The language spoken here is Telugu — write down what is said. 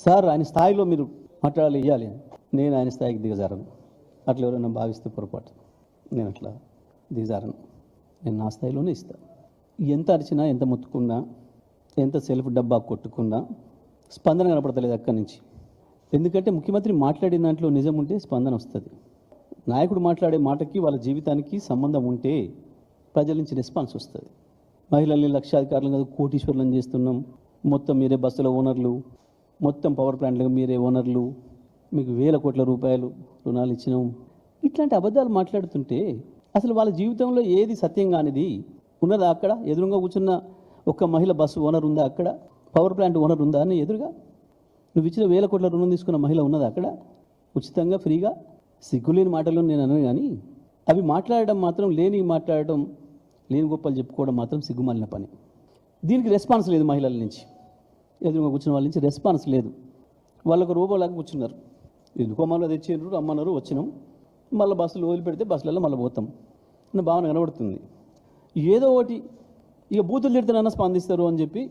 సార్ ఆయన స్థాయిలో మీరు మాట్లాడాలి ఇవ్వాలి అని. నేను ఆయన స్థాయికి దిగజారను. అట్లా ఎవరైనా భావిస్తే పొరపాటు. నేను అట్లా దిగజారను. నేను నా స్థాయిలోనే ఇస్తాను. ఎంత అరిచినా, ఎంత మొత్తుకున్నా, ఎంత సెల్ఫ్ డబ్బా కొట్టుకున్నా స్పందన కనపడతలేదు అక్కడి నుంచి. ఎందుకంటే ముఖ్యమంత్రి మాట్లాడిన దాంట్లో నిజం ఉంటే స్పందన వస్తుంది. నాయకుడు మాట్లాడే మాటకి వాళ్ళ జీవితానికి సంబంధం ఉంటే ప్రజల నుంచి రెస్పాన్స్ వస్తుంది. మహిళల్ని లక్షాధికారులు కాదు కోటీశ్వరులను చేస్తున్నాం, మొత్తం మీరే బస్సుల ఓనర్లు, మొత్తం పవర్ ప్లాంట్లకు మీరే ఓనర్లు, మీకు వేల కోట్ల రూపాయలు రుణాలు ఇచ్చినాం, ఇట్లాంటి అబద్ధాలు మాట్లాడుతుంటే అసలు వాళ్ళ జీవితంలో ఏది సత్యం కానిది ఉన్నదా? అక్కడ ఎదురుగా కూర్చున్న ఒక్క మహిళ బస్సు ఓనర్ ఉందా? అక్కడ పవర్ ప్లాంట్ ఓనర్ ఉందా? అని ఎదురుగా నువ్వు ఇచ్చిన వేల కోట్ల రుణం తీసుకున్న మహిళ ఉన్నదా అక్కడ? ఉచితంగా ఫ్రీగా సిగ్గులేని మాటలు నేను అనను, కానీ అవి మాట్లాడడం మాత్రం, మాట్లాడడం, లేని గొప్పలు చెప్పుకోవడం మాత్రం సిగ్గుమాలిన పని. దీనికి రెస్పాన్స్ లేదు మహిళల నుంచి, ఎదురుగా కూర్చున్న వాళ్ళ నుంచి రెస్పాన్స్ లేదు. వాళ్ళకు రూపంలాగా కూర్చున్నారు. ఎందుకో మళ్ళీ తెచ్చిండ్రు, రమ్మన్నారు, వచ్చినాం, మళ్ళీ బస్సులు వదిలిపెడితే బస్సులలో మళ్ళీ పోతాం అన్న భావన కనబడుతుంది. ఏదో ఒకటి ఇక బూతులు తిడితేనన్నా స్పందిస్తారు అని చెప్పి